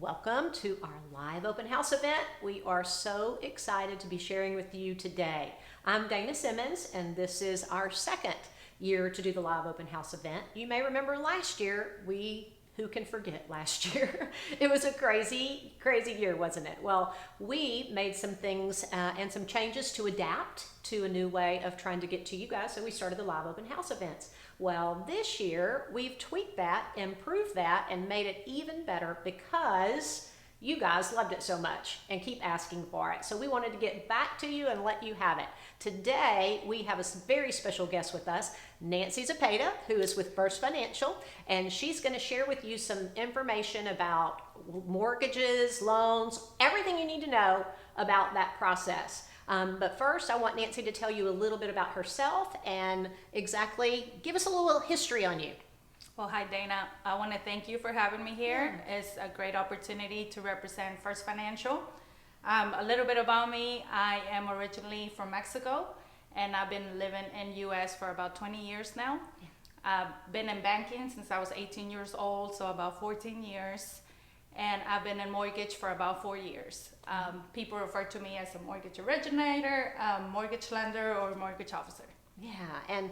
Welcome to our live open house event. We are so excited to be sharing with you today. I'm Dana Simmons, and this is our second year to do the live open house event. You may remember last year, who can forget last year? It was a crazy year, wasn't it? Well, we made some things and some changes to adapt to a new way of trying to get to you guys, so we started the live open house events. Well, this year we've tweaked that, improved that, and made it even better because you guys loved it so much and keep asking for it. So we wanted to get back to you and let you have it. Today, we have a very special guest with us, Nancy Zepeda, who is with First Financial, and she's going to share with you some information about mortgages, loans, everything you need to know about that process. But first, I want Nancy to tell you a little bit about herself and exactly give us a little history on you. Well, hi Dana. I want to thank you for having me here. It's a great opportunity to represent First Financial. A little bit about me. I am originally from Mexico, and I've been living in U.S. for about 20 years now. I've been in banking since I was 18 years old, so about 14 years. And I've been in mortgage for about 4 years. People refer to me as a mortgage originator, mortgage lender, or mortgage officer. Yeah, and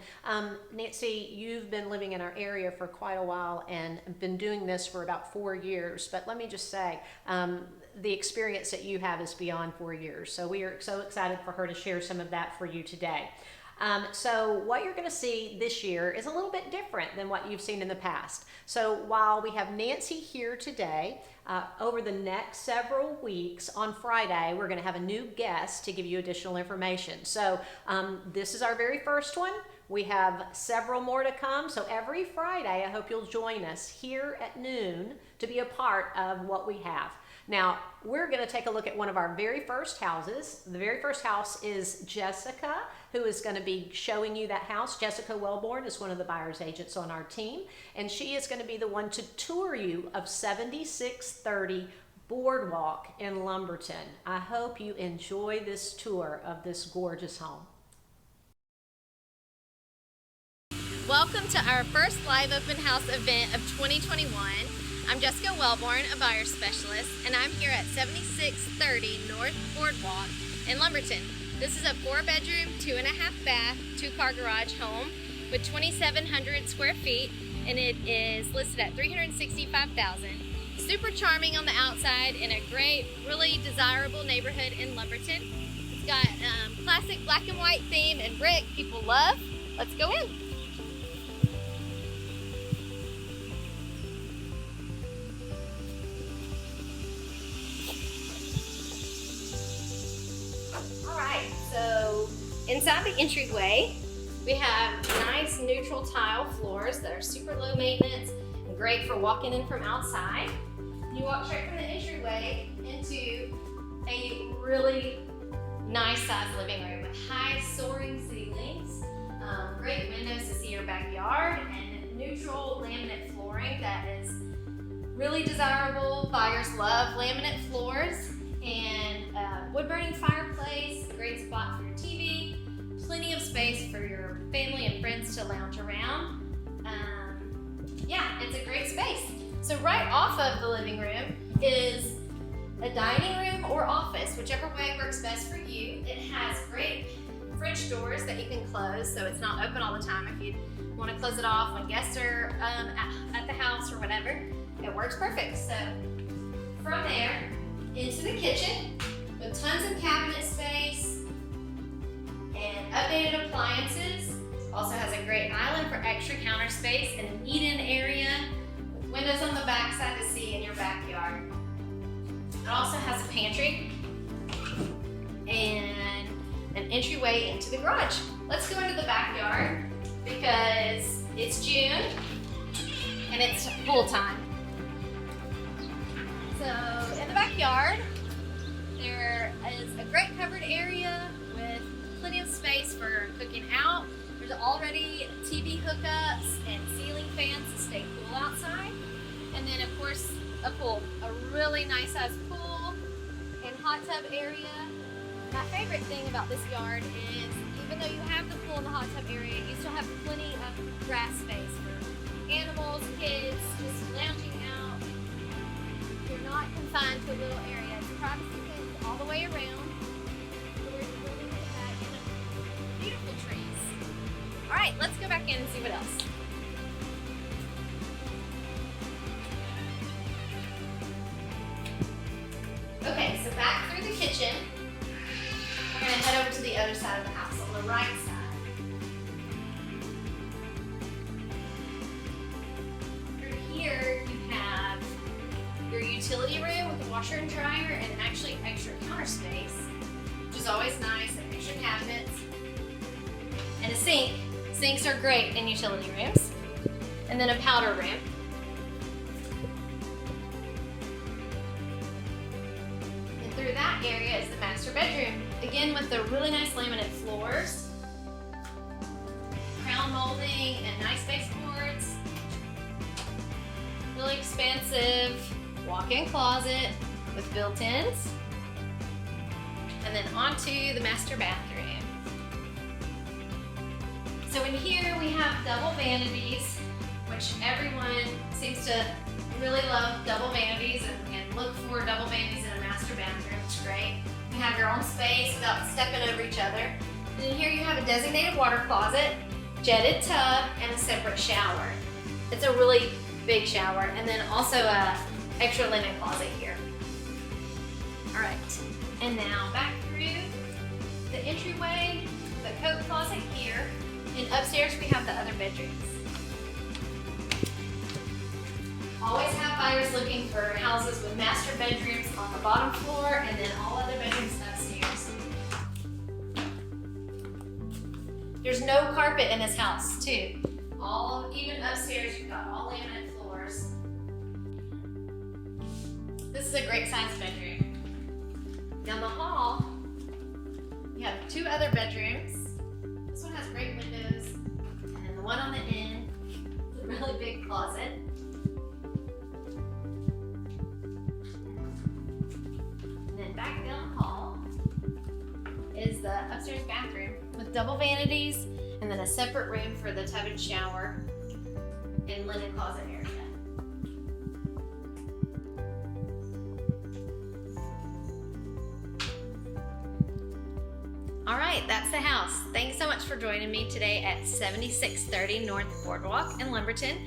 Nancy, you've been living in our area for quite a while and been doing this for about 4 years. But let me just say, the experience that you have is beyond 4 years. So we are so excited for her to share some of that for you today. So what you're going to see this year is a little bit different than what you've seen in the past. So while we have Nancy here today, over the next several weeks on Friday, we're going to have a new guest to give you additional information. So this is our very first one. We have several more to come. So every Friday, I hope you'll join us here at noon to be a part of what we have. Now, we're going to take a look at one of our very first houses. The very first house is Jessica, who is going to be showing you that house. Jessica Wellborn is one of the buyer's agents on our team, and she is going to be the one to tour you of 7630 Boardwalk in Lumberton. I hope you enjoy this tour of this gorgeous home. Welcome to our first live open house event of 2021. I'm Jessica Wellborn, a buyer specialist, and I'm here at 7630 North Boardwalk in Lumberton. This is a 4-bedroom, 2.5 bath, 2-car garage home with 2,700 square feet, and it is listed at $365,000. Super charming on the outside in a great, really desirable neighborhood in Lumberton. It's got classic black and white theme and brick people love. Let's go in. So inside the entryway, we have nice neutral tile floors that are super low maintenance and great for walking in from outside. You walk straight from the entryway into a really nice sized living room with high soaring ceilings, great windows to see your backyard, and neutral laminate flooring that is really desirable. Buyers love laminate floors, and wood burning fireplace, a great spot for your TV, plenty of space for your family and friends to lounge around. Yeah, it's a great space. So right off of the living room is a dining room or office, whichever way works best for you. It has great French doors that you can close, so it's not open all the time if you want to close it off when guests are at the house or whatever. It works perfect. So from there, into the kitchen with tons of cabinet space and updated appliances. Also has a great island for extra counter space and an eat-in area with windows on the back side to see in your backyard. It also has a pantry and an entryway into the garage. Let's go into the backyard because it's June and it's pool time. So in the backyard, there is a great covered area with plenty of space for cooking out. There's already TV hookups and ceiling fans to stay cool outside. And then of course, a pool, a really nice sized pool and hot tub area. My favorite thing about this yard is even though you have the pool and the hot tub area, you still have plenty of grass space for animals, kids, just lounging out. You're not right, let's go back in and see what else. Okay, so back through the kitchen. We're gonna head over to the other side of the house, on the right side. Through here, you have your utility room with a washer and dryer and actually extra counter space, which is always nice, and extra cabinets. And a sink. Sinks are great in utility rooms. And then a powder room. And through that area is the master bedroom. Again, with the really nice laminate floors, crown molding, and nice baseboards. Really expansive walk-in closet with built-ins. And then onto the master bathroom. So in here we have double vanities, which everyone seems to really love double vanities and look for double vanities in a master bathroom. It's great. You have your own space without stepping over each other. And in here you have a designated water closet, jetted tub, and a separate shower. It's a really big shower, and then also a extra linen closet here. All right, and now back through the entryway, the coat closet here. And upstairs we have the other bedrooms. Always have buyers looking for houses with master bedrooms on the bottom floor and then all other bedrooms upstairs. There's no carpet in this house too. Even upstairs you've got all laminate floors. This is a great sized bedroom. Down the hall, you have two other bedrooms. This one has great windows, and then the one on the end is a really big closet. And then back down the hall is the upstairs bathroom with double vanities, and then a separate room for the tub and shower and linen closet area. All right, that's the house. Thanks so much for joining me today at 7630 North Boardwalk in Lumberton.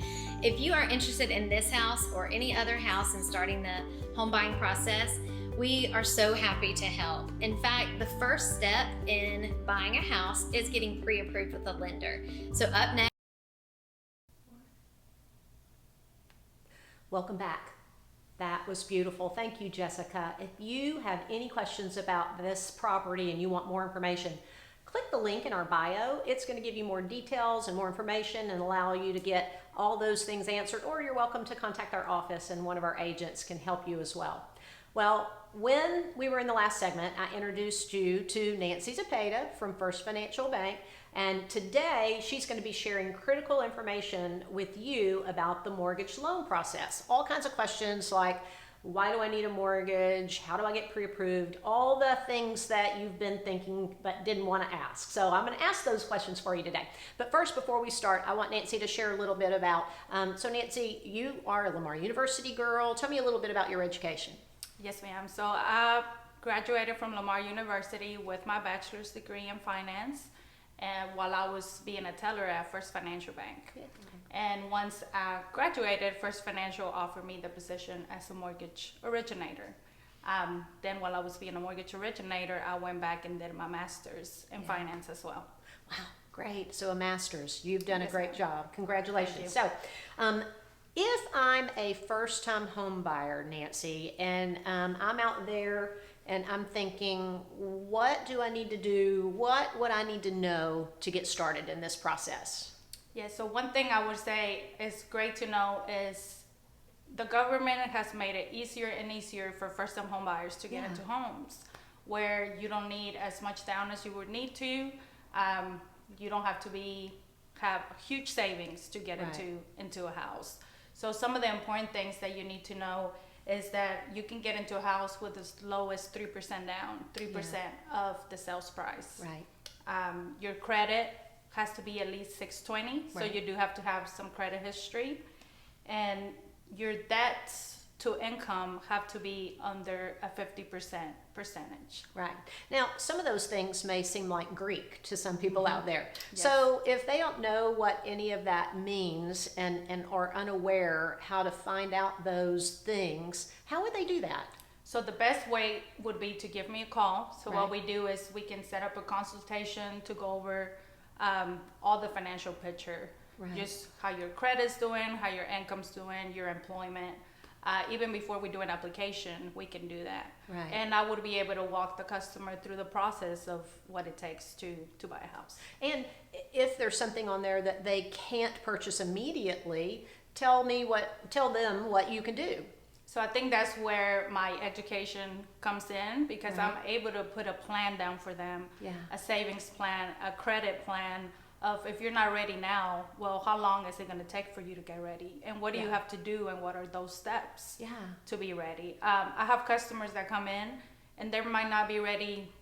If you are interested in this house or any other house and starting the home buying process, we are so happy to help. In fact, the first step in buying a house is getting pre-approved with a lender. So up next. Welcome back. That was beautiful. Thank you, Jessica. If you have any questions about this property and you want more information, click the link in our bio. It's going to give you more details and more information and allow you to get all those things answered, or you're welcome to contact our office and one of our agents can help you as well. Well, when we were in the last segment, I introduced you to Nancy Zepeda from First Financial Bank, and today she's going to be sharing critical information with you about the mortgage loan process. All kinds of questions like, why do I need a mortgage? How do I get pre-approved? All the things that you've been thinking but didn't want to ask. So I'm going to ask those questions for you today. But first, before we start, I want Nancy to share a little bit about, so Nancy, you are a Lamar University girl. Tell me a little bit about your education. Yes, ma'am. So I graduated from Lamar University with my bachelor's degree in finance, and while I was being a teller at First Financial Bank. Good. And once I graduated, First Financial offered me the position as a mortgage originator. Then while I was being a mortgage originator, I went back and did my master's in finance as well. Wow, great. So a master's. You've done a Yes, great ma'am. job. Congratulations. Thank So, if I'm a first-time home buyer, Nancy, and I'm out there and I'm thinking, what do I need to do? What would I need to know to get started in this process? Yeah, so one thing I would say is great to know is the government has made it easier and easier for first-time home buyers to get into homes, where you don't need as much down as you would need to. You don't have to have huge savings to get into a house. So some of the important things that you need to know is that you can get into a house with as low as 3% down, 3% of the sales price. Right. Your credit has to be at least 620, so you do have to have some credit history. And your debt to income have to be under a 50% percentage. Right. Now, some of those things may seem like Greek to some people Mm-hmm. out there. Yes. So if they don't know what any of that means and are unaware how to find out those things, how would they do that? So the best way would be to give me a call. So Right. what we do is we can set up a consultation to go over all the financial picture, Right. just how your credit's doing, how your income's doing, your employment. Even before we do an application, we can do that. Right. And I would be able to walk the customer through the process of what it takes to buy a house. And if there's something on there that they can't purchase immediately, tell them what you can do. So I think that's where my education comes in, because Right. I'm able to put a plan down for them, Yeah. a savings plan, a credit plan of if you're not ready now, well, how long is it going to take for you to get ready? And what do you Yeah. have to do, and what are those steps Yeah. to be ready? I have customers that come in and they might not be ready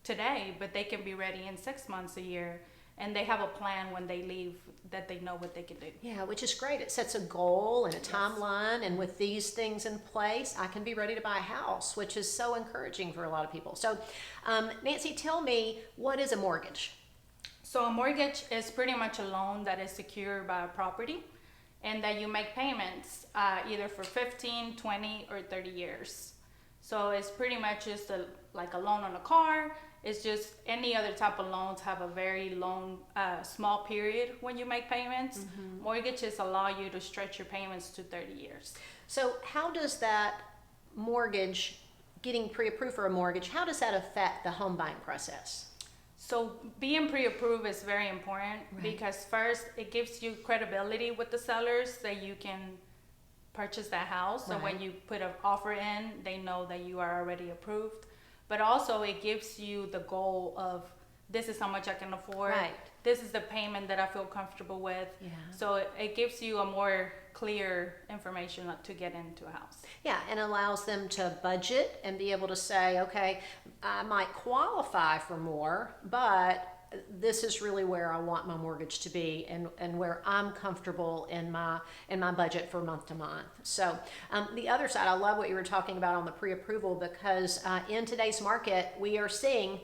today, but they can be ready in 6 months, a year, and they have a plan when they leave that they know what they can do. Yeah, which is great. It sets a goal and a timeline, and with these things in place, I can be ready to buy a house, which is so encouraging for a lot of people. So, Nancy, tell me, what is a mortgage? So a mortgage is pretty much a loan that is secured by a property, and that you make payments either for 15, 20, or 30 years. So it's pretty much just like a loan on a car. It's just any other type of loans have a very long, small period when you make payments. Mm-hmm. Mortgages allow you to stretch your payments to 30 years. So, how does that mortgage, getting pre-approved for a mortgage, how does that affect the home buying process? So being pre-approved is very important, Right. because first it gives you credibility with the sellers that you can purchase that house. So Right. when you put an offer in, they know that you are already approved. But also it gives you the goal of, this is how much I can afford. Right. This is the payment that I feel comfortable with. Yeah. So it gives you a more clear information to get into a house. Yeah, and allows them to budget and be able to say, okay, I might qualify for more, but this is really where I want my mortgage to be, and where I'm comfortable in my budget for month to month. So the other side, I love what you were talking about on the pre-approval, because in today's market, we are seeing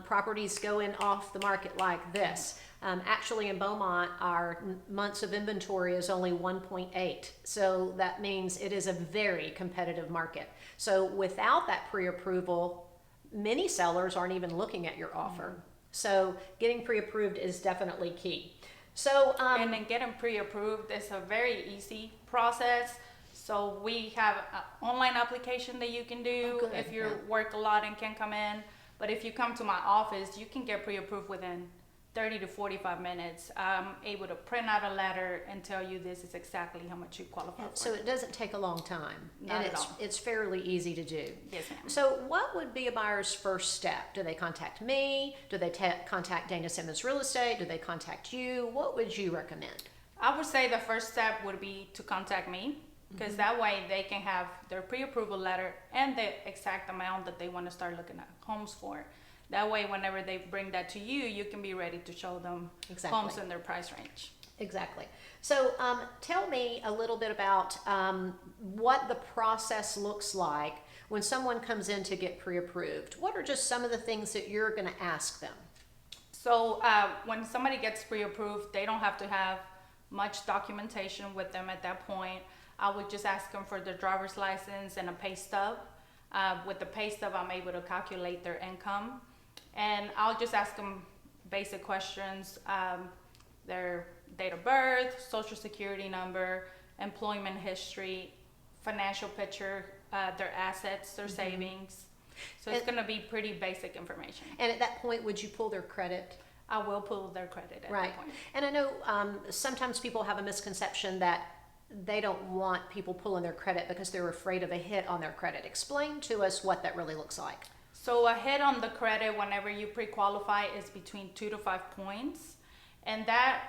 properties going off the market like this. Actually, in Beaumont, our months of inventory is only 1.8. So that means it is a very competitive market. So without that pre-approval, many sellers aren't even looking at your offer. So getting pre-approved is definitely key. So, And then getting pre-approved is a very easy process. So we have an online application that you can do Oh, good, if you yeah. work a lot and can't come in. But if you come to my office, you can get pre-approved within 30 to 45 minutes. I'm able to print out a letter and tell you this is exactly how much you qualify for. so it doesn't take a long time. Not and at all. it's fairly easy to do. Yes, ma'am. So what would be a buyer's first step? Do they contact me? Do they contact Dana Simmons Real Estate? Do they contact you? What would you recommend? I would say the first step would be to contact me, because that way they can have their pre-approval letter and the exact amount that they want to start looking at homes for. That way, whenever they bring that to you, you can be ready to show them Exactly. homes in their price range. Exactly. So tell me a little bit about what the process looks like when someone comes in to get pre-approved. What are just some of the things that you're going to ask them? So when somebody gets pre-approved, they don't have to have much documentation with them at that point. I would just ask them for their driver's license and a pay stub. With the pay stub, I'm able to calculate their income. And I'll just ask them basic questions, their date of birth, social security number, employment history, financial picture, their assets, their savings. So it's And- gonna be pretty basic information. And at that point, would you pull their credit? I will pull their credit at Right. that point. And I know sometimes people have a misconception that they don't want people pulling their credit because they're afraid of a hit on their credit. Explain to us what that really looks like. So a hit on the credit whenever you pre-qualify is between 2 to 5 points, and that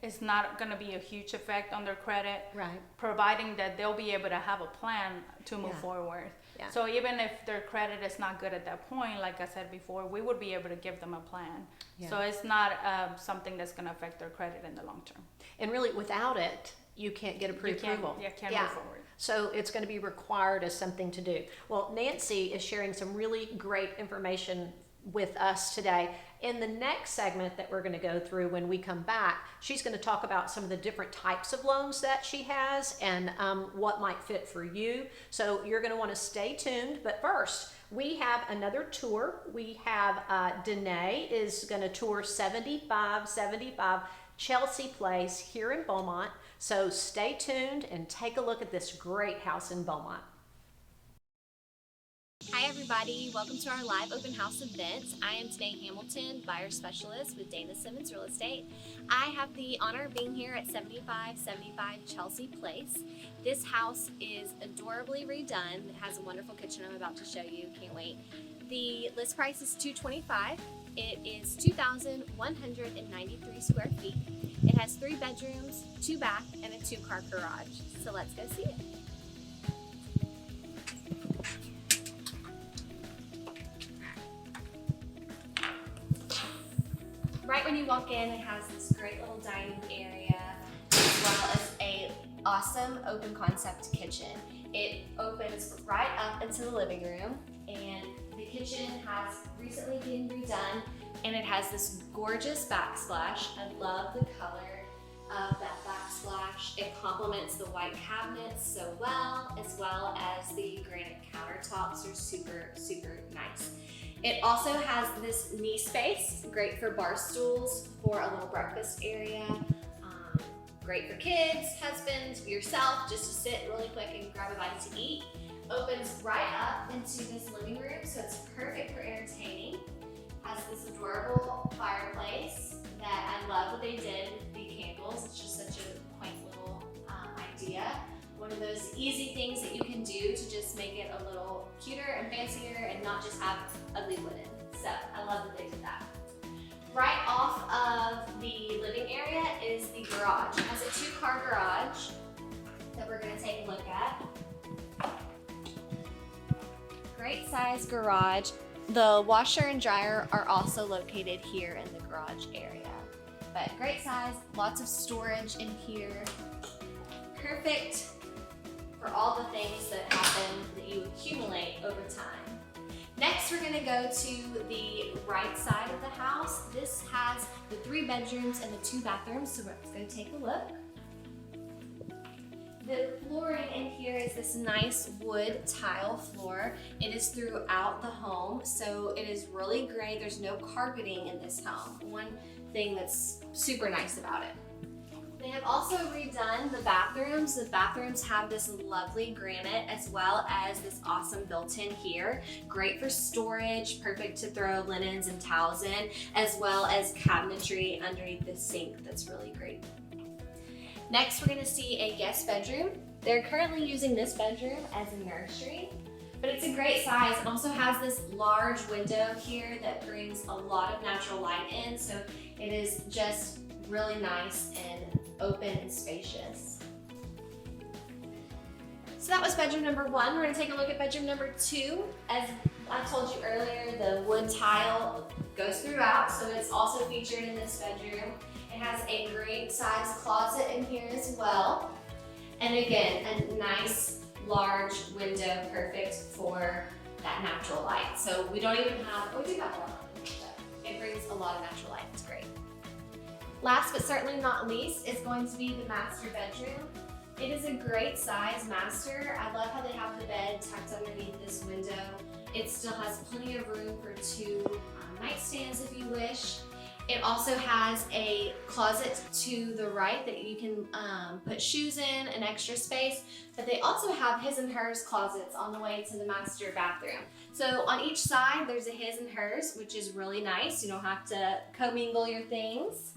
is not going to be a huge effect on their credit, Right. providing that they'll be able to have a plan to move Yeah. forward. Yeah. So even if their credit is not good at that point, like I said before, we would be able to give them a plan. Yeah. So it's not something that's going to affect their credit in the long term. And really, without it, you can't get You pre-approval. can't move forward. So it's going to be required as something to do. Well, Nancy is sharing some really great information with us today. In the next segment that we're going to go through when we come back, she's going to talk about some of the different types of loans that she has and what might fit for you. So you're going to want to stay tuned. But first, we have another tour. We have Danae is going to tour 7575 Chelsea Place here in Beaumont. So stay tuned and take a look at this great house in Beaumont. Hi everybody, welcome to our live open house event. I am Danae Hamilton, buyer specialist with Dana Simmons Real Estate. I have the honor of being here at 7575 Chelsea Place. This house is adorably redone. It has a wonderful kitchen I'm about to show you, can't wait. The list price is $225. It is 2,193 square feet. It has 3 bedrooms, 2 bath, and a 2-car garage. So let's go see it. Right when you walk in, it has this great little dining area as well as a awesome open concept kitchen. It opens right up into the living room, and the kitchen has recently been redone, and it has this gorgeous backsplash. I love the color of that backsplash. It complements the white cabinets so well, as well as the granite countertops are super, super nice. It also has this knee space, great for bar stools, for a little breakfast area. Great for kids, husbands, yourself, just to sit really quick and grab a bite to eat. Opens right up into this living room, so it's perfect for entertaining. Has this adorable fireplace that I love what they did with the candles. It's just such a quaint little idea. One of those easy things that you can do to just make it a little cuter and fancier and not just have ugly linen. So I love that they did that. Right off of the living area is the garage. It has a 2-car garage that we're going to take a look at. Great size garage. The washer and dryer are also located here in the garage area. But great size, lots of storage in here. Perfect for all the things that happen that you accumulate over time. Next, we're gonna go to the right side of the house. This has the 3 bedrooms and the 2 bathrooms, so let's go take a look. The flooring in here is this nice wood tile floor. It is throughout the home, so it is really great. There's no carpeting in this home. One thing that's super nice about it. They have also redone the bathrooms. The bathrooms have this lovely granite as well as this awesome built-in here. Great for storage, perfect to throw linens and towels in, as well as cabinetry underneath the sink. That's really great. Next, we're gonna see a guest bedroom. They're currently using this bedroom as a nursery, but it's a great size. It also has this large window here that brings a lot of natural light in, so it is just really nice and open and spacious. So that was bedroom number 1. We're gonna take a look at bedroom number 2. As I told you earlier, the wood tile goes throughout, so it's also featured in this bedroom. It has a great size closet in here as well. And again, a nice large window, perfect for that natural light. So we don't even have, oh, we do have one. It brings a lot of natural light, it's great. Last but certainly not least is going to be the master bedroom. It is a great size master. I love how they have the bed tucked underneath this window. It still has plenty of room for 2 nightstands if you wish. It also has a closet to the right that you can put shoes in, an extra space, but they also have his and hers closets on the way to the master bathroom. So on each side, there's a his and hers, which is really nice. You don't have to commingle your things.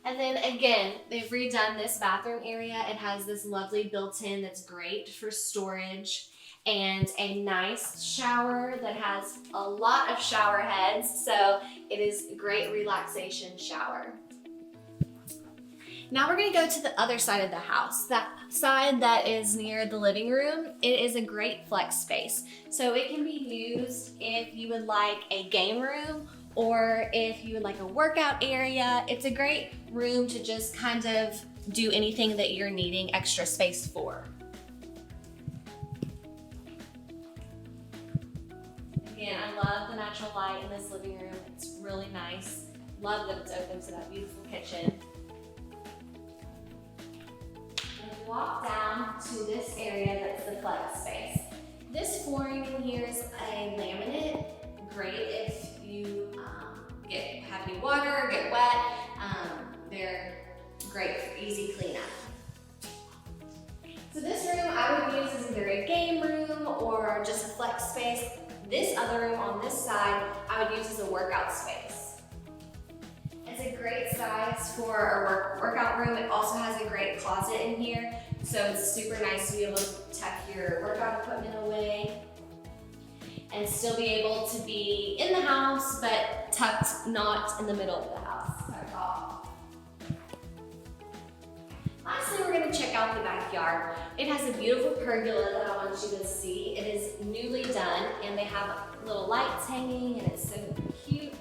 And then again, they've redone this bathroom area. It has this lovely built-in that's great for storage and a nice shower that has a lot of shower heads. So it is a great relaxation shower. Now we're gonna go to the other side of the house. That side that is near the living room, it is a great flex space. So it can be used if you would like a game room or if you would like a workout area. It's a great room to just kind of do anything that you're needing extra space for. Again, I love the natural light in this living room. It's really nice. Love that it's open to that beautiful kitchen. And walk down to this area that's the flex space. This flooring in here is a laminate. Great if you have any water or get wet. They're great for easy cleanup. So this room I would use as either a game room or just a flex space. This other room on this side I would use as a workout space. It's a great size for a workout room. It also has a great closet in here, so it's super nice to be able to tuck your workout equipment away and still be able to be in the house, but tucked not in the middle of the house. Tucked off. Lastly, we're going to check out the backyard. It has a beautiful pergola that I want you to see. It is newly done, and they have little lights hanging, and it's so cute.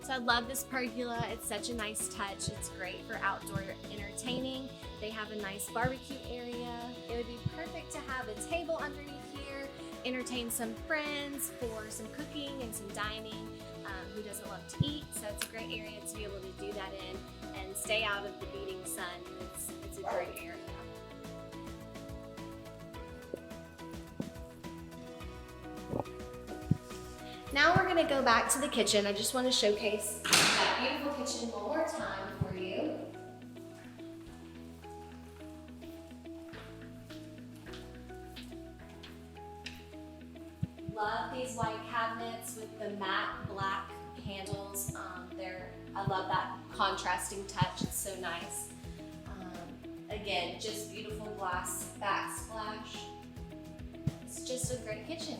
So I love this pergola. It's such a nice touch. It's great for outdoor entertaining. They have a nice barbecue area. It would be perfect to have a table underneath here, entertain some friends for some cooking and some dining. Who doesn't love to eat? So it's a great area to be able to do that in and stay out of the beating sun. It's a great area. Now we're going to go back to the kitchen. I just want to showcase that beautiful kitchen one more time for you. Love these white cabinets with the matte black handles. I love that contrasting touch. It's so nice. Again, just beautiful glass backsplash. It's just a great kitchen.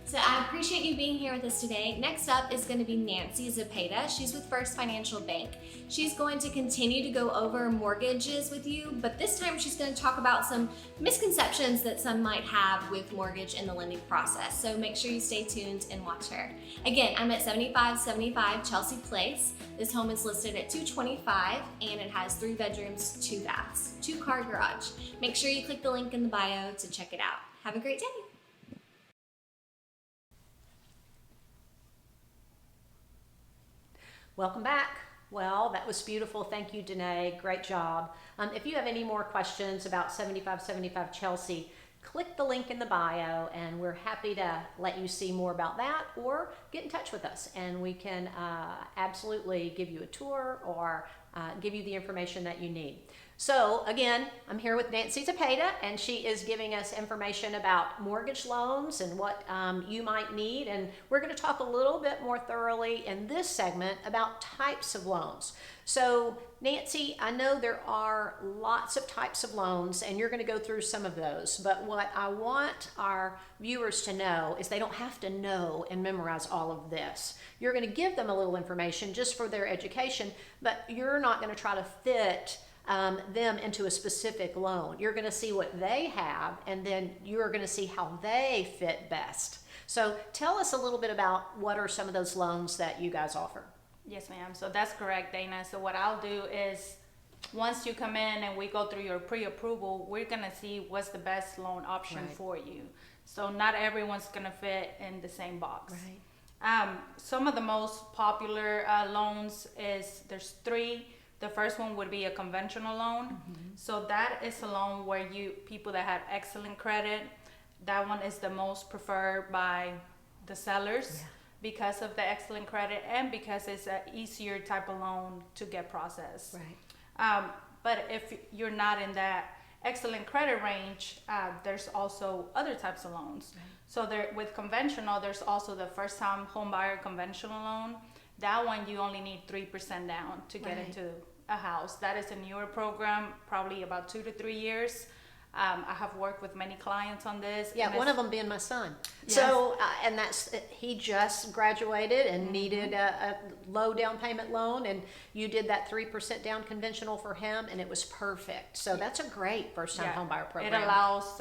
So I appreciate you being here with us today. Next up is going to be Nancy Zepeda. She's with First Financial Bank. She's going to continue to go over mortgages with you, but this time she's going to talk about some misconceptions that some might have with mortgage and the lending process. So make sure you stay tuned and watch her. Again, I'm at 7575 Chelsea Place. This home is listed at $225 and it has 3 bedrooms, 2 baths, 2-car garage. Make sure you click the link in the bio to check it out. Have a great day. Welcome back. Well, that was beautiful. Thank you, Danae. Great job. If you have any more questions about 7575 Chelsea, click the link in the bio and we're happy to let you see more about that or get in touch with us and we can absolutely give you a tour or give you the information that you need. So again, I'm here with Nancy Zepeda and she is giving us information about mortgage loans and what you might need, and we're going to talk a little bit more thoroughly in this segment about types of loans. So Nancy, I know there are lots of types of loans and you're going to go through some of those, but what I want our viewers to know is they don't have to know and memorize all of this. You're going to give them a little information just for their education, but you're not going to try to fit them into a specific loan. You're going to see what they have and then you're going to see how they fit best. So tell us a little bit about what are some of those loans that you guys offer. Yes, ma'am. So that's correct, Dana. So what I'll do is once you come in and we go through your pre-approval, we're going to see what's the best loan option for you. So not everyone's going to fit in the same box. Right. Some of the most popular loans is there's 3. The first one would be a conventional loan. Mm-hmm. So that is a loan where people that have excellent credit, that one is the most preferred by the sellers because of the excellent credit and because it's an easier type of loan to get processed. Right. But if you're not in that excellent credit range, there's also other types of loans. Right. So with conventional, there's also the first time home buyer conventional loan. That one you only need 3% down to get into a house. That is a newer program, probably about 2 to 3 years. I have worked with many clients on this. Yeah, one of them being my son. Yes. So, and he just graduated and needed a low down payment loan, and you did that 3% down conventional for him, and it was perfect. So that's a great first-time home buyer program. It allows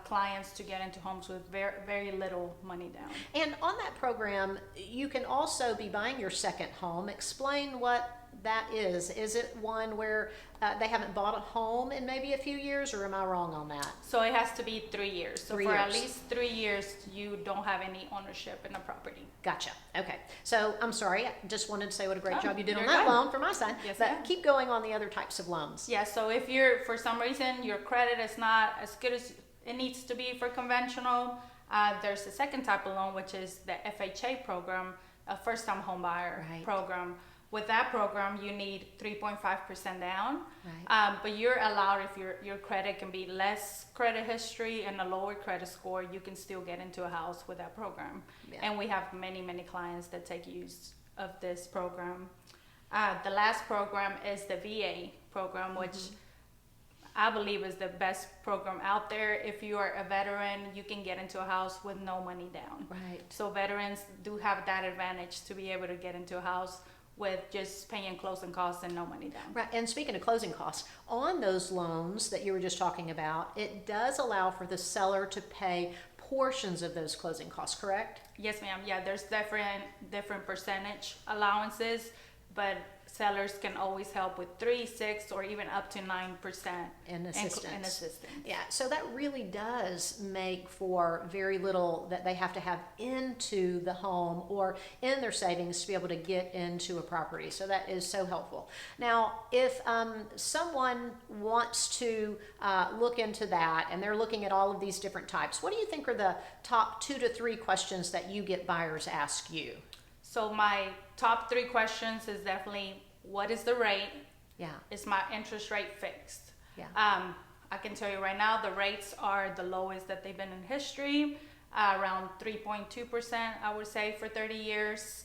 clients to get into homes with very, very little money down. And on that program, you can also be buying your second home. Explain what that is. Is it one where they haven't bought a home in maybe a few years, or am I wrong on that? So it has to be 3 years. So 3 for at years. least 3 years, you don't have any ownership in the property. Gotcha. Okay. So I'm sorry. I just wanted to say what a great Oh, job you did on you're that good. loan for my son. Yes, but ma'am. keep going on the other types of loans. Yeah, so if you're, for some reason, your credit is not as good as it needs to be for conventional, there's a second type of loan, which is the FHA program, a first-time home buyer Right. program. With that program, you need 3.5% down, Right. but you're allowed, if your credit can be less credit history and a lower credit score, you can still get into a house with that program. Yeah. And we have many, many clients that take use of this program. The last program is the VA program, which I believe is the best program out there. If you are a veteran, you can get into a house with no money down. Right. So veterans do have that advantage to be able to get into a house with just paying closing costs and no money down. Right. And speaking of closing costs, on those loans that you were just talking about, it does allow for the seller to pay portions of those closing costs, correct? Yes, ma'am. Yeah, there's different percentage allowances, but sellers can always help with 3, 6, or even up to 9% In in assistance. assistance. Yeah, so that really does make for very little that they have to have into the home or in their savings to be able to get into a property. So that is so helpful. Now, if someone wants to look into that and they're looking at all of these different types, what do you think are the top 2 to 3 questions that you get buyers ask you? So my top 3 questions is definitely, what is the rate? Yeah, Is my interest rate fixed? yeah. I can tell you right now, the rates are the lowest that they've been in history, around 3.2%, I would say, for 30 years.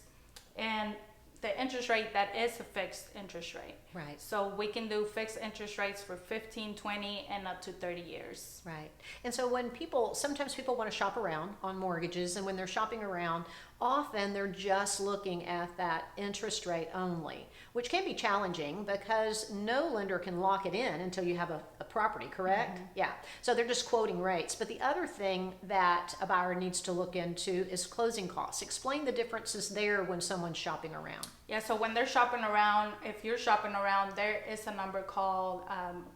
And the interest rate, that is a fixed interest rate. Right. So we can do fixed interest rates for 15, 20, and up to 30 years. Right. And so when sometimes people want to shop around on mortgages, and when they're shopping around, often they're just looking at that interest rate only, which can be challenging because no lender can lock it in until you have a property, correct? Yeah. So they're just quoting rates. But the other thing that a buyer needs to look into is closing costs. Explain the differences there when someone's shopping around. Yeah, so when they're shopping around, if you're shopping around, there is a number called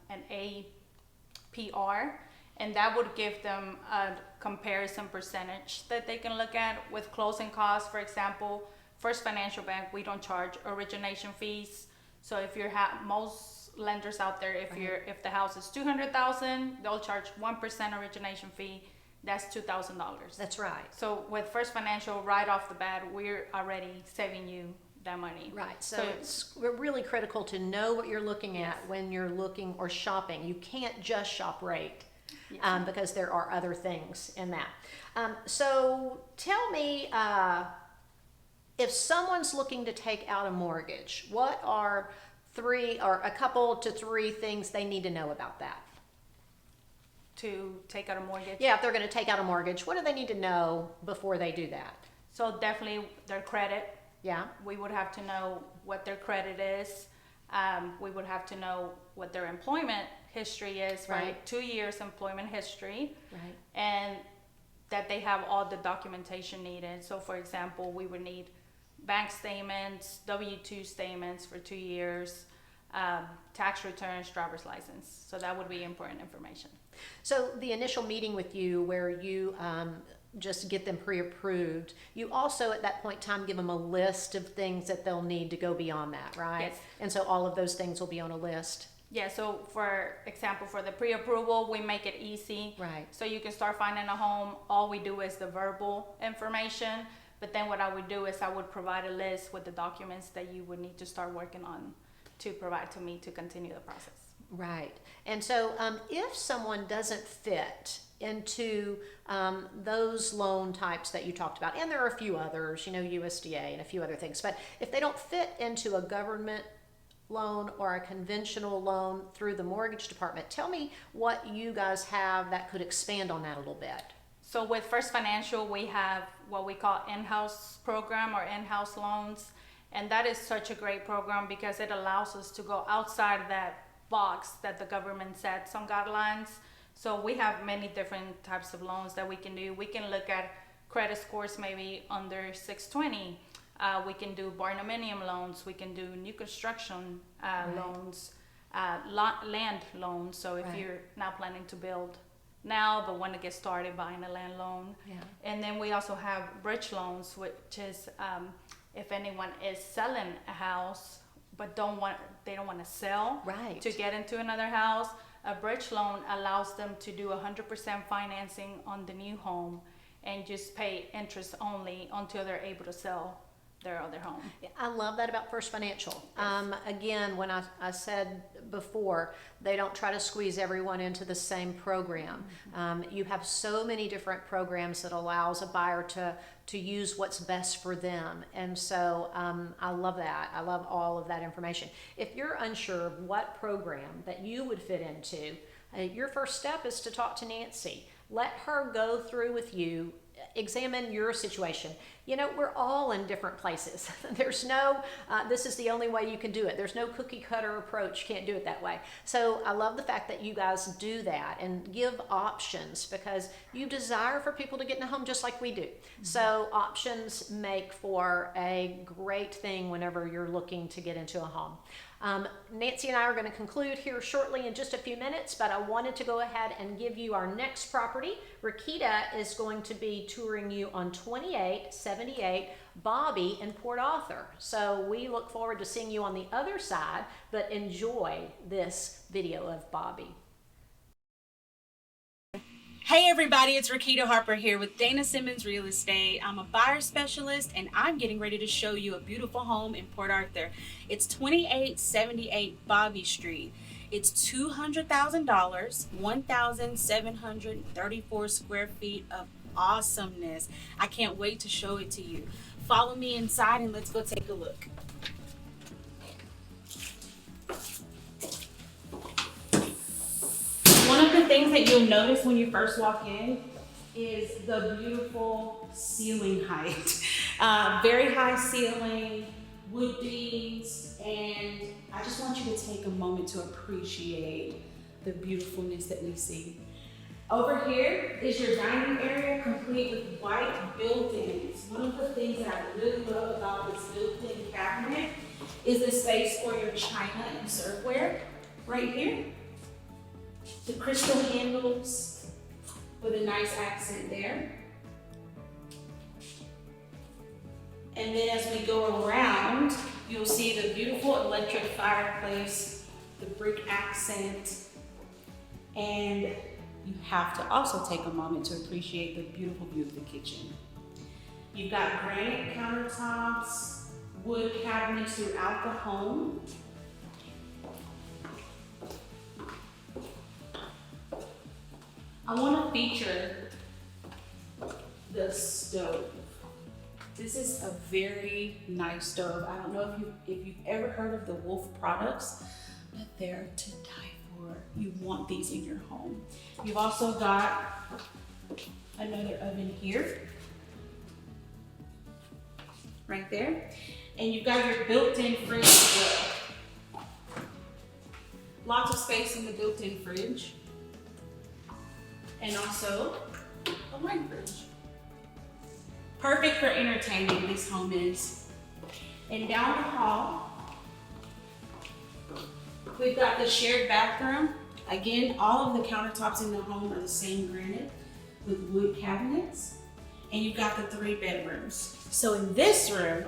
an APR, and that would give them a comparison percentage that they can look at with closing costs. For example, First Financial Bank, we don't charge origination fees. So if you're most lenders out there, if the house is $200,000, they'll charge 1% origination fee. That's $2,000. That's right. So with First Financial, right off the bat, we're already saving you that money. Right. So it's really critical to know what you're looking at when you're looking or shopping. You can't just shop rate. Yes. Because there are other things in that. So tell me, if someone's looking to take out a mortgage, what are a couple to 3 things they need to know about that? To take out a mortgage. Yeah, if they're going to take out a mortgage, what do they need to know before they do that? So definitely their credit. Yeah, We would have to know what their credit is. We would have to know what their employment history is, right? 2 years employment history, right. and that they have all the documentation needed. So for example, we would need bank statements, W-2 statements for 2 years, tax returns, driver's license. So that would be important information. So the initial meeting with you where you just get them pre-approved, you also at that point in time give them a list of things that they'll need to go beyond that, right? Yes. And so all of those things will be on a list. Yeah, so for example, for the pre-approval, we make it easy. Right. So you can start finding a home. All we do is the verbal information. But then what I would do is I would provide a list with the documents that you would need to start working on to provide to me to continue the process. Right. And so if someone doesn't fit into those loan types that you talked about, and there are a few others, USDA and a few other things, but if they don't fit into a government loan or a conventional loan through the mortgage department, tell me what you guys have that could expand on that a little bit. So with First Financial, we have what we call in-house program or in-house loans. And that is such a great program because it allows us to go outside of that box that the government set some guidelines. So we have many different types of loans that we can do. We can look at credit scores maybe under 620. We can do barndominium loans. We can do new construction loans, land loans. So if Right. you're not planning to build now but want to get started buying a land loan. Yeah. And then we also have bridge loans, which is if anyone is selling a house but they don't want to sell Right. to get into another house. A bridge loan allows them to do 100% financing on the new home and just pay interest only until they're able to sell their other home. I love that about First Financial. Again, when I said before, they don't try to squeeze everyone into the same program. You have so many different programs that allows a buyer to use what's best for them. And so I love that. I love all of that information. If you're unsure of what program that you would fit into, your first step is to talk to Nancy. Let her go through with you, examine your situation. You know, we're all in different places. There's no, this is the only way you can do it. There's no cookie cutter approach. You can't do it that way. So I love the fact that you guys do that and give options, because you desire for people to get in a home just like we do. Mm-hmm. So options make for a great thing whenever you're looking to get into a home. Nancy and I are going to conclude here shortly in just a few minutes, but I wanted to go ahead and give you our next property. Rakita is going to be touring you on 2878 Bobby in Port Arthur. So we look forward to seeing you on the other side, but enjoy this video of Bobby. Hey everybody, it's Rakita Harper here with Dana Simmons Real Estate. I'm a buyer specialist and I'm getting ready to show you a beautiful home in Port Arthur. It's 2878 Bobby Street. It's $200,000, 1,734 square feet of awesomeness. I can't wait to show it to you. Follow me inside and let's go take a look. One of the things that you'll notice when you first walk in is the beautiful ceiling height. Very high ceiling, wood beams, and I just want you to take a moment to appreciate the beautifulness that we see. Over here is your dining area, complete with white built-ins. One of the things that I really love about this built-in cabinet is the space for your china and serveware right here. The crystal handles with a nice accent there. And then as we go around, you'll see the beautiful electric fireplace, the brick accent, and you have to also take a moment to appreciate the beautiful view of the kitchen. You've got granite countertops, wood cabinets throughout the home. I want to feature the stove. This is a very nice stove. I don't know if you've ever heard of the Wolf products, but they're to die for. You want these in your home. You've also got another oven here, right there. And you've got your built-in fridge as well. Lots of space in the built-in fridge. And also a wine fridge. Perfect for entertaining, this home is. And down the hall, we've got the shared bathroom. Again, all of the countertops in the home are the same granite with wood cabinets. And you've got the 3 bedrooms. So in this room,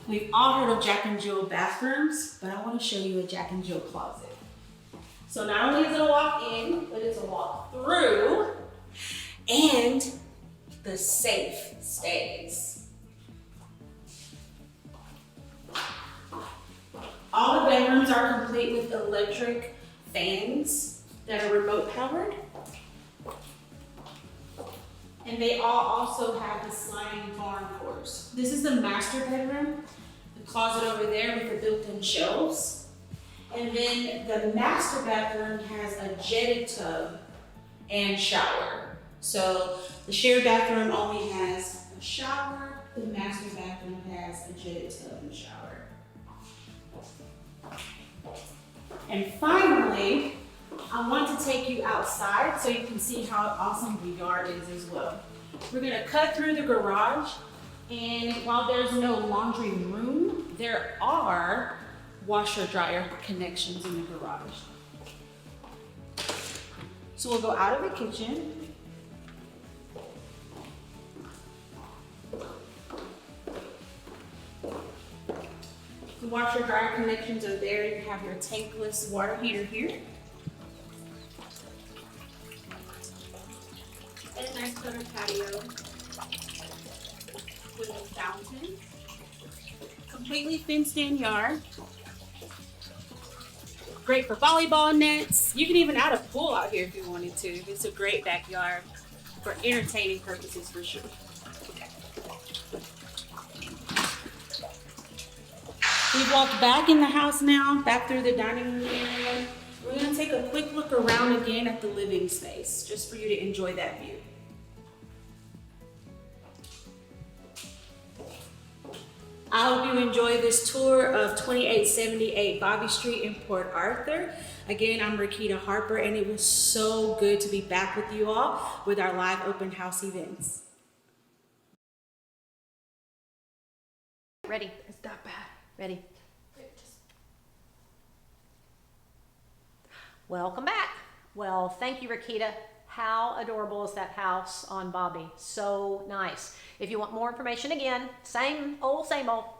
we've all heard of Jack and Jill bathrooms, but I want to show you a Jack and Jill closet. So not only is it a walk in, but it's a walk through, and the safe stays. All the bedrooms are complete with electric fans that are remote powered. And they all also have the sliding barn doors. This is the master bedroom, the closet over there with the built-in shelves. And then the master bathroom has a jetted tub and shower. So the shared bathroom only has a shower. The master bathroom has a jetted tub and shower. And finally, I want to take you outside so you can see how awesome the yard is as well. We're gonna cut through the garage And while there's no laundry room, there are washer dryer connections in the garage. So we'll go out of the kitchen. The washer dryer connections are there. You have your tankless water heater here. And a nice covered patio with a fountain. Completely fenced in yard. Great for volleyball nets. You can even add a pool out here if you wanted to. It's a great backyard for entertaining purposes for sure. We've walked back in the house now, back through the dining room area. We're gonna take a quick look around again at the living space, just for you to enjoy that view. I hope you enjoy this tour of 2878 Bobby Street in Port Arthur. Again, I'm Rakita Harper, and it was so good to be back with you all with our live open house events. Ready? It's that bad. Ready? Welcome back. Well, thank you, Rakita. How adorable is that house on Bobby? So nice. If you want more information, again, same old,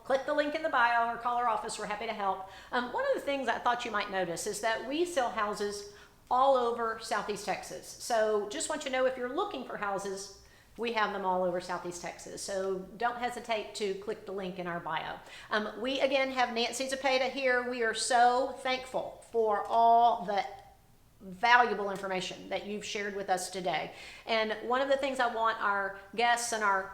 click the link in the bio or call our office. We're happy to help. One of the things I thought you might notice is that we sell houses all over Southeast Texas. So just want you to know, if you're looking for houses, we have them all over Southeast Texas. So don't hesitate to click the link in our bio. We again have Nancy Zepeda here. We are so thankful for all the valuable information that you've shared with us today. And one of the things I want our guests and our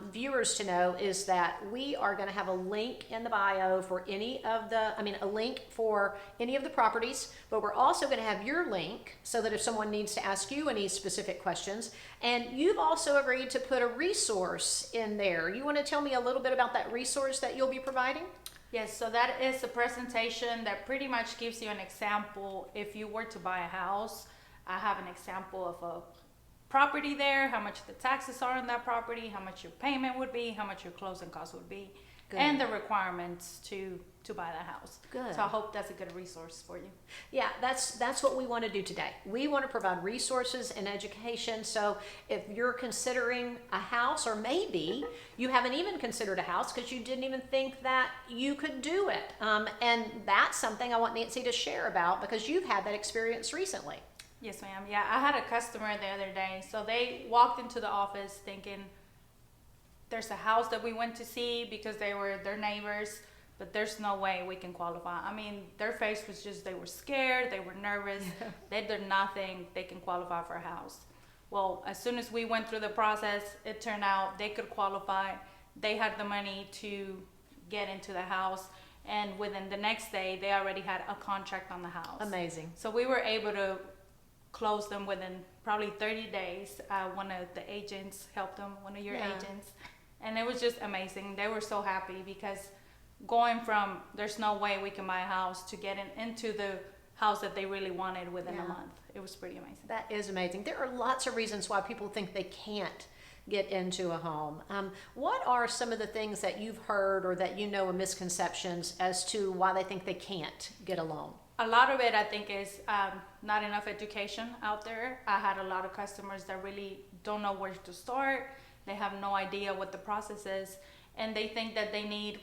viewers to know is that we are going to have a link in the bio for a link for any of the properties, but we're also going to have your link so that if someone needs to ask you any specific questions. And you've also agreed to put a resource in there. You want to tell me a little bit about that resource that you'll be providing? Yes, so that is a presentation that pretty much gives you an example. If you were to buy a house, I have an example of a property there, how much the taxes are on that property, how much your payment would be, how much your closing costs would be, Good. And the requirements to buy that house. Good. So I hope that's a good resource for you. Yeah, that's what we want to do today. We want to provide resources and education. So if you're considering a house, or maybe you haven't even considered a house because you didn't even think that you could do it, and that's something I want Nancy to share about because you've had that experience recently. Yes, ma'am. Yeah, I had a customer the other day. So they walked into the office thinking there's a house that we went to see because they were their neighbors, but there's no way we can qualify. I mean, their face was just, they were scared, they were nervous, they did nothing, they can qualify for a house. Well, as soon as we went through the process, it turned out they could qualify. They had the money to get into the house, and within the next day, they already had a contract on the house. Amazing. So we were able to close them within probably 30 days. One of the agents helped them, one of your agents. And it was just amazing. They were so happy because going from there's no way we can buy a house to getting into the house that they really wanted within a month. It was pretty amazing. That is amazing. There are lots of reasons why people think they can't get into a home. What are some of the things that you've heard or that you know are misconceptions as to why they think they can't get a loan? A lot of it, I think, is not enough education out there. I had a lot of customers that really don't know where to start. They have no idea what the process is, and they think that they need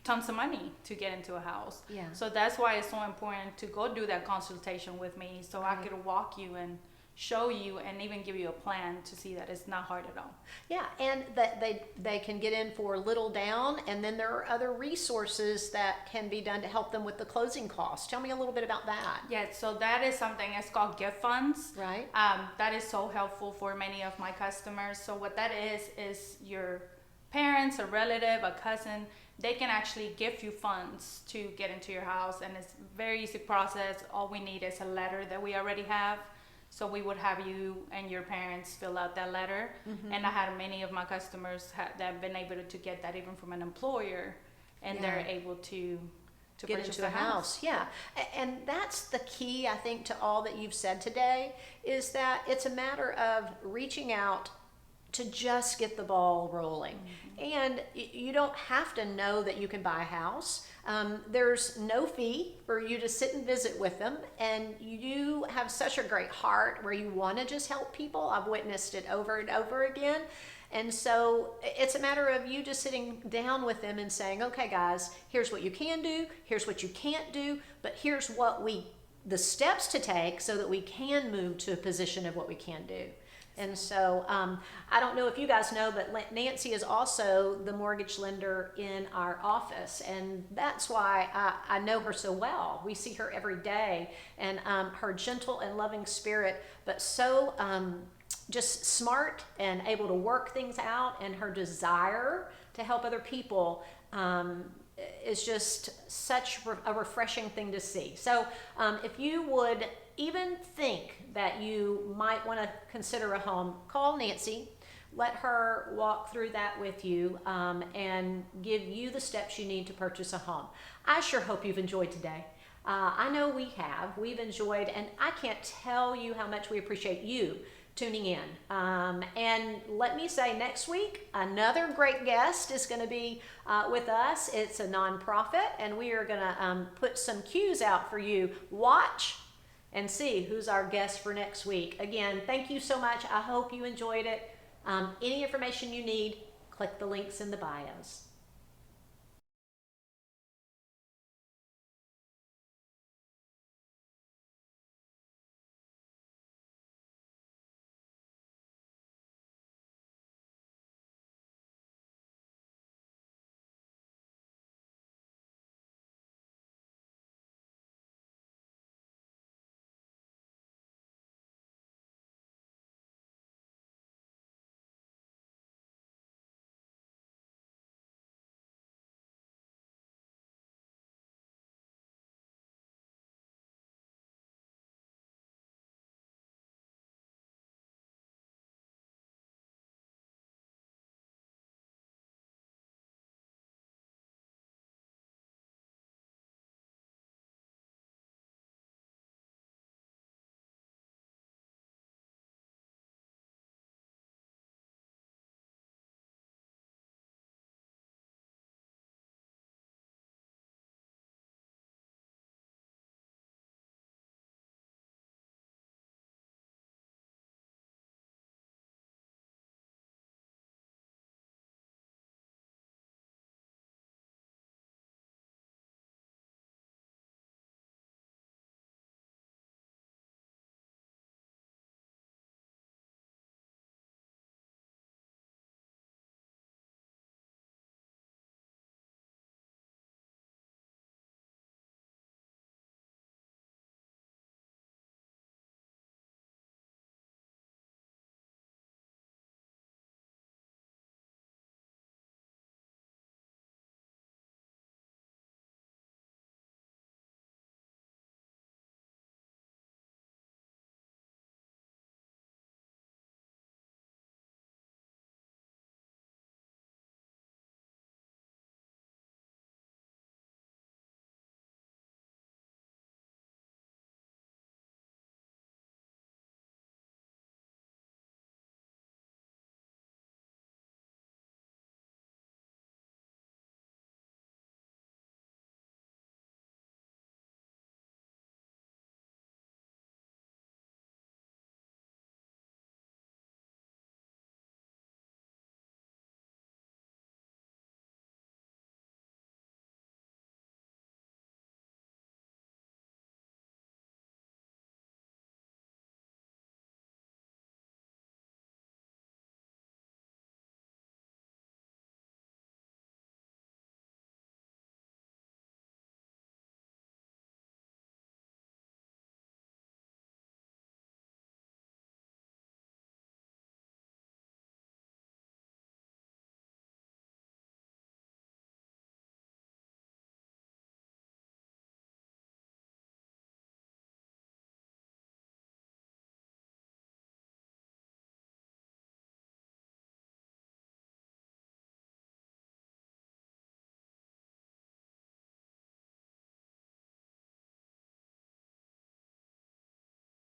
tons of money to get into a house. Yeah. So that's why it's so important to go do that consultation with me, so I could walk you and show you and even give you a plan to see that it's not hard at all. Yeah, and that they can get in for little down, and then there are other resources that can be done to help them with the closing costs. Tell me a little bit about that. Yeah, so that is something, it's called gift funds. Right. That is so helpful for many of my customers. So what that is your parents, a relative, a cousin, they can actually give you funds to get into your house, and it's a very easy process. All we need is a letter that we already have. So we would have you and your parents fill out that letter. Mm-hmm. And I had many of my customers that have been able to get that even from an employer, and they're able to get into the house. Yeah, and that's the key, I think, to all that you've said today, is that it's a matter of reaching out to just get the ball rolling. And you don't have to know that you can buy a house. There's no fee for you to sit and visit with them, and you have such a great heart where you want to just help people. I've witnessed it over and over again. And so it's a matter of you just sitting down with them and saying, okay guys, here's what you can do, here's what you can't do, but here's the steps to take so that we can move to a position of what we can do. And so I don't know if you guys know, but Nancy is also the mortgage lender in our office. And that's why I know her so well. We see her every day, and her gentle and loving spirit, but so just smart and able to work things out, and her desire to help other people is just such a refreshing thing to see. So if you would even think that you might want to consider a home, call Nancy. Let her walk through that with you and give you the steps you need to purchase a home. I sure hope you've enjoyed today. I know we have. We've enjoyed, and I can't tell you how much we appreciate you tuning in. And let me say, next week, another great guest is going to be with us. It's a nonprofit, and we are going to put some cues out for you. Watch and see who's our guest for next week. Again, thank you so much. I hope you enjoyed it. Any information you need, click the links in the bios.